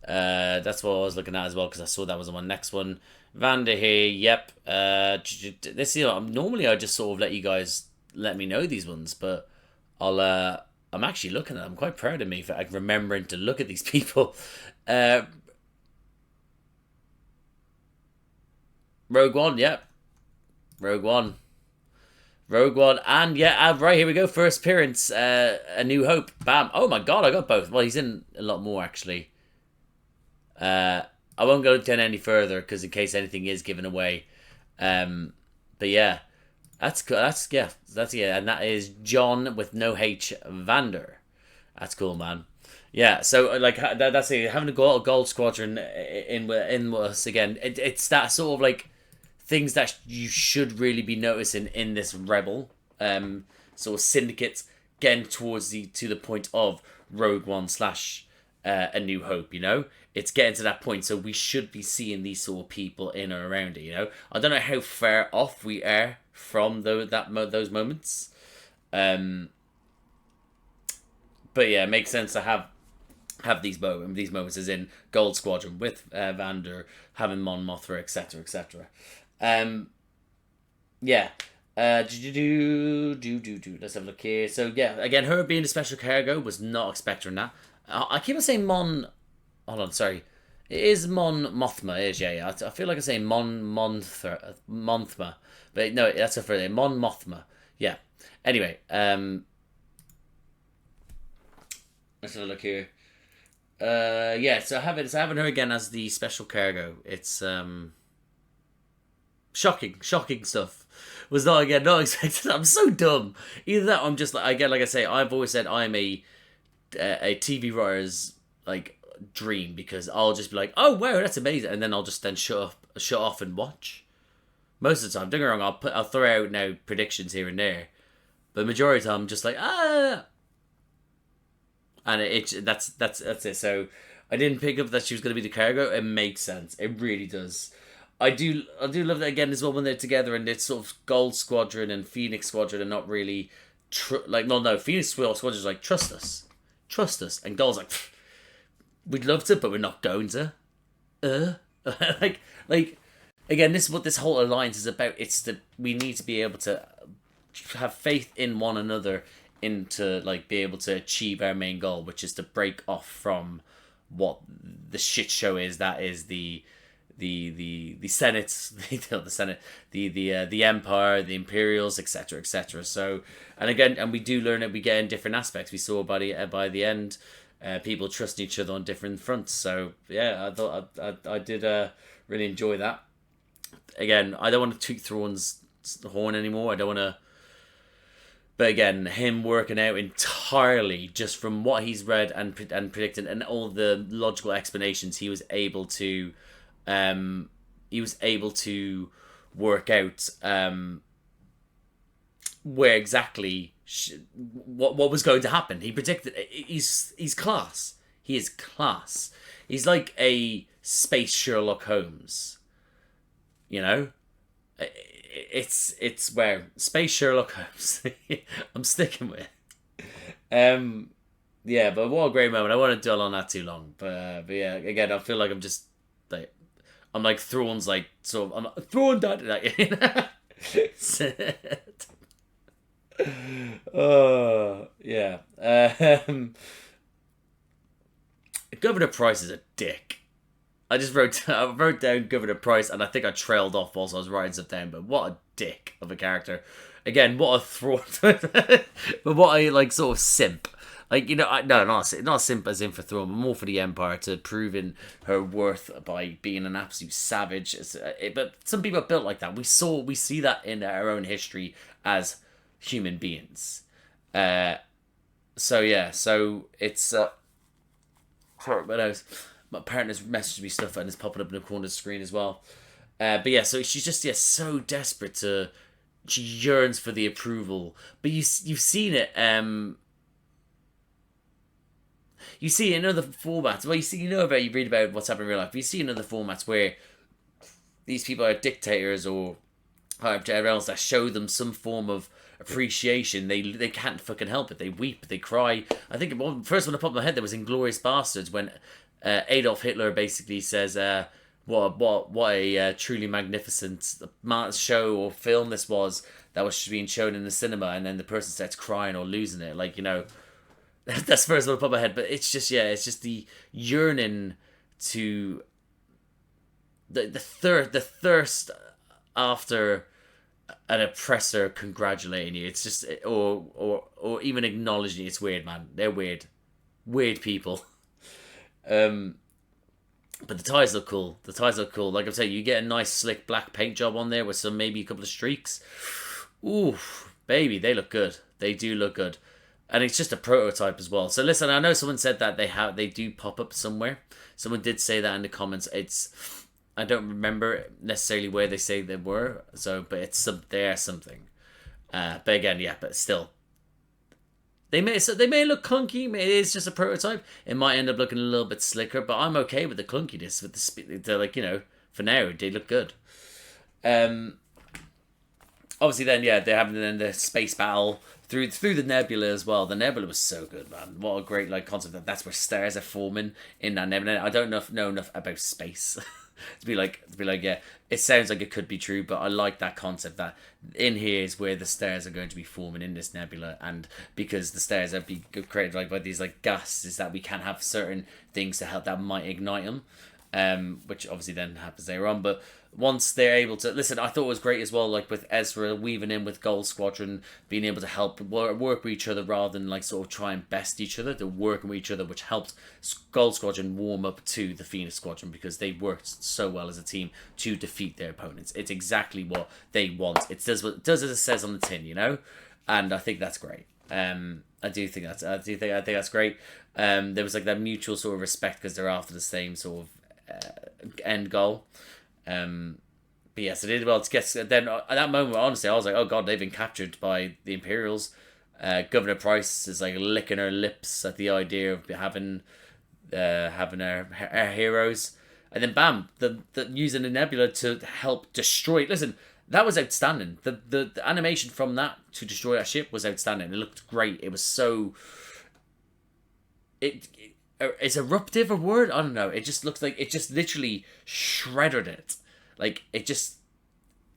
That's what I was looking at as well because I saw that was on my next one. Vander here. Yep. This normally I just sort of let you guys let me know these ones, but I'm actually looking at them. I'm quite proud of me for remembering to look at these people. Rogue One, yep. Rogue One, and yeah, right, here we go. First appearance, A New Hope. Bam. Oh my god, I got both. Well, he's in a lot more, actually. I won't go down any further, because in case anything is given away. But yeah. That's cool. And that is John with no H Vander. That's cool, man. Yeah, so like that's it. Having a gold squadron in us again. It's that sort of like things that you should really be noticing in this rebel sort of syndicates getting towards to the point of Rogue One / A New Hope. You know, it's getting to that point, so we should be seeing these sort of people in or around it. You know, I don't know how far off we are from those moments, but yeah, it makes sense to have these moments as in Gold Squadron with Vander, having Mon Mothma, etc. Yeah. Let's have a look here. So yeah, again, her being a special cargo was not expecting that. I keep on saying Mon. Hold on, sorry. It is Mon Mothma. It is, yeah. I feel like I'm saying Monthma. But no, that's her first name. Mon Mothma. Yeah. Anyway, let's have a look here. Yeah, so having her again as the special cargo. It's shocking stuff. Was not expected. I'm so dumb. Either that, or I'm just like, again, like I say, I've always said I'm a TV writer's like dream, because I'll just be like, oh wow, that's amazing, and then I'll just shut off and watch. Most of the time, don't get me wrong, I'll throw out now predictions here and there, but the majority of the time I'm just like and that's it. So I didn't pick up that she was going to be the cargo. It makes sense. It really does. I do love that again as well when they're together and it's sort of Gold Squadron and Phoenix Squadron are not really Phoenix Squadron is like trust us, and Gold's like we'd love to, but we're not going to. like again, this is what this whole alliance is about. It's that we need to be able to have faith in one another, into like be able to achieve our main goal, which is to break off from what the shit show is. That is the Senate, the Empire, the Imperials, etc., etc. So, and again, and we do learn that we get in different aspects. We saw by the end, people trusting each other on different fronts. So yeah, I thought I did really enjoy that. Again, I don't want to toot Thrawn's horn anymore. I don't want to. But again, him working out entirely just from what he's read and predicted and all the logical explanations, he was able to work out where exactly what was going to happen. He predicted. He's class. He is class. He's like a space Sherlock Holmes. You know. It's where space Sherlock Holmes. I'm sticking with. Yeah, but what a great moment. I won't dwell on that too long. But yeah, again, I feel like I'm just like Thrawn's like sort of Thrawn died. Like, yeah. Governor Price is a dick. I just wrote down Governor Price, and I think I trailed off whilst I was writing stuff down. But what a dick of a character! Again, what a Thrawn, but what a like sort of simp. Like, you know, not a simp as in for Thrawn, but more for the Empire to proving her worth by being an absolute savage. But some people are built like that. We see that in our own history as human beings. So yeah, so it's sorry, but I was. My partner's messaged me stuff and it's popping up in the corner of the screen as well. But yeah, so she's just so desperate to. She yearns for the approval, but you've seen it. You see it in other formats. Well, you read about what's happening in real life. But you see in other formats where these people are dictators or whatever else that show them some form of appreciation. They can't fucking help it. They weep. They cry. I think first one that popped in my head there was Inglourious Bastards when. Adolf Hitler basically says, "What a truly magnificent show or film this was that was being shown in the cinema," and then the person starts crying or losing it. Like, you know, that's the first one that popped in my head. But it's just the yearning to the thirst after an oppressor congratulating you. It's just or even acknowledging you. It's weird, man. They're weird people. But the ties look cool. Like I'm saying, you get a nice slick black paint job on there with maybe a couple of streaks. Ooh, baby, they look good. They do look good, and it's just a prototype as well. So listen, I know someone said that they do pop up somewhere. Someone did say that in the comments. I don't remember necessarily where they say they were. So, but they are something. But again, yeah, but still. They may look clunky. It is just a prototype. It might end up looking a little bit slicker, but I'm okay with the clunkiness. With they're like, you know, for now they look good. Obviously, then yeah, they're having the space battle through the nebula as well. The nebula was so good, man. What a great like concept. That's where stars are forming in that nebula. I don't know enough about space. to be like, yeah, it sounds like it could be true, but I like that concept that in here is where the stars are going to be forming in this nebula, and because the stars are being created like by these like gases, that we can have certain things to help that might ignite them, which obviously then happens later on. But once they're able to listen, I thought it was great as well, like with Ezra weaving in with Gold Squadron, being able to help work with each other rather than like sort of try and best each other. They're working with each other, which helped Gold Squadron warm up to the Phoenix Squadron because they worked so well as a team to defeat their opponents. It's exactly what they want. It does as it says on the tin, you know, and I think that's great. I think that's great. There was like that mutual sort of respect because they're after the same sort of end goal. But yes, they did well to get. Then at that moment, honestly, I was like, "Oh God, they've been captured by the Imperials." Governor Price is like licking her lips at the idea of having our heroes. and then bam, the using the nebula to help destroy. Listen, that was outstanding. The animation from that to destroy that ship was outstanding. It looked great. It was so. Is eruptive a word? I don't know. It just looks like it just literally shredded it. Like it just.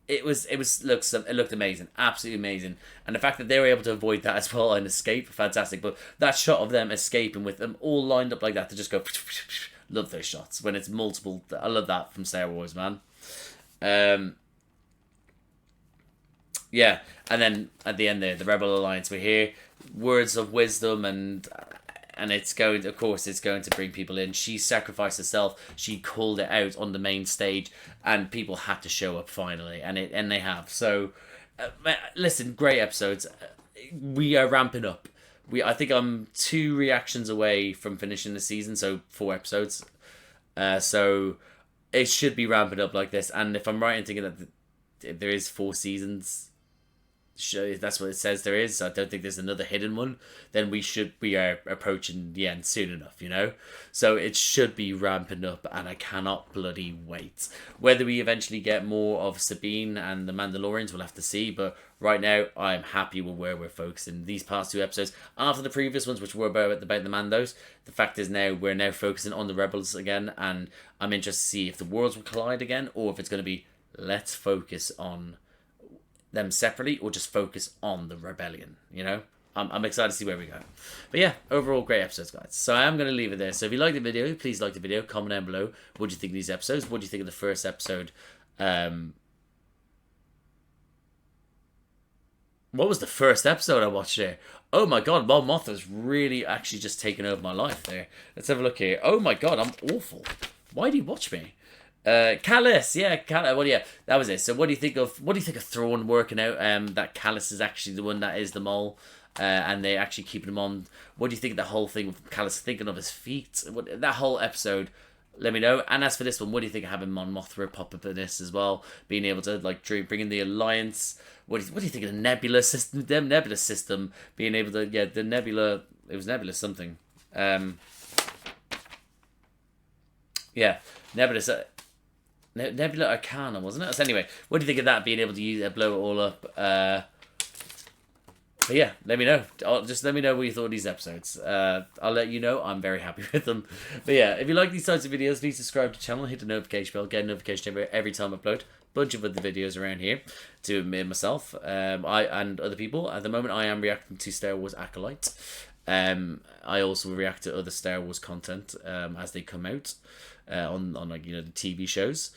It looked amazing, absolutely amazing, and the fact that they were able to avoid that as well and escape, fantastic. But that shot of them escaping with them all lined up like that to just go, love those shots when it's multiple. I love that from Star Wars, man. Yeah, and then at the end there, the Rebel Alliance were here, words of wisdom and it's going, of course, it's going to bring people in. She sacrificed herself. She called it out on the main stage, and people had to show up finally, and they have. So, listen, great episodes. We are ramping up. I think I'm 2 reactions away from finishing the season, so 4 episodes. So it should be ramping up like this. And if I'm right in thinking that there is 4 seasons. That's what it says there is. I don't think there's another hidden one. Then we are approaching the end soon enough, you know. So it should be ramping up, and I cannot bloody wait. Whether we eventually get more of Sabine and the Mandalorians, we'll have to see. But right now, I'm happy with where we're focusing. These past 2 episodes, after the previous ones, which were about the Mandos, the fact is now we're now focusing on the Rebels again, and I'm interested to see if the worlds will collide again, or if it's going to be let's focus on them separately, or just focus on the rebellion, you know. I'm excited to see where we go. But yeah, overall great episodes, guys. So I am going to leave it there. So if you like the video, please like the video, comment down below what do you think of these episodes, what do you think of the first episode. What was the first episode I watched there? Oh my god, Mon Mothma's really actually just taken over my life there. Let's have a look here. Oh my god, I'm awful. Why do you watch me? Kallus, yeah, Kallus. Well, yeah, that was it. So, what do you think of Thrawn working out? That Kallus is actually the one that is the mole, and they actually keeping him on. What do you think of the whole thing with Kallus thinking of his feet? That whole episode, let me know. And as for this one, what do you think of having Mon Mothma pop up in this as well, being able to like bring in the Alliance? What do you think of the Nebula system? The Nebula system being able to the Nebula. It was Nebula something. Yeah, Nebula. Nebula Arcana, wasn't it? So anyway, what do you think of that, being able to use blow it all up? But yeah, let me know. Just let me know what you thought of these episodes. I'll let you know. I'm very happy with them. But yeah, if you like these types of videos, please subscribe to the channel, hit the notification bell, get a notification every time I upload. Bunch of other videos around here to me and myself, I and other people. At the moment, I am reacting to Star Wars Acolyte. I also react to other Star Wars content as they come out. On like the TV shows.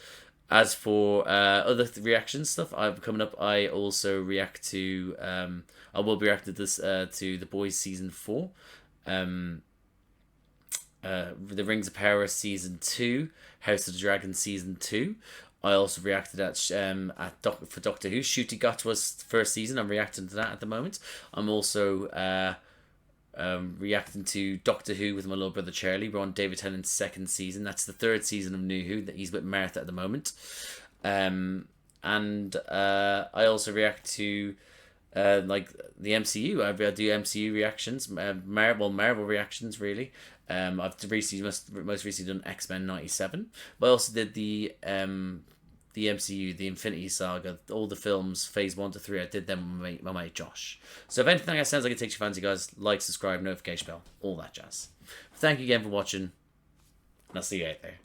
As for other reaction stuff I've coming up, I also react to I will be reacting to this to The Boys season 4, The Rings of Power season 2, House of the Dragon season 2. I also reacted for Doctor Who. Ncuti Gatwa's first season. I'm reacting to that at the moment. I'm also reacting to Doctor Who with my little brother Charlie. We're on David Tennant's 2nd season. That's the 3rd season of NOOOOO that he's with Martha at the moment. And I also react to like the MCU. I do MCU reactions, Marvel reactions really. I've most recently done X-Men 97, but I also did the MCU, the Infinity Saga, all the films, phase 1 to 3. I did them with my mate Josh. So if anything that sounds like it takes your fancy, guys, like, subscribe, notification bell, all that jazz. Thank you again for watching, and I'll see you out there.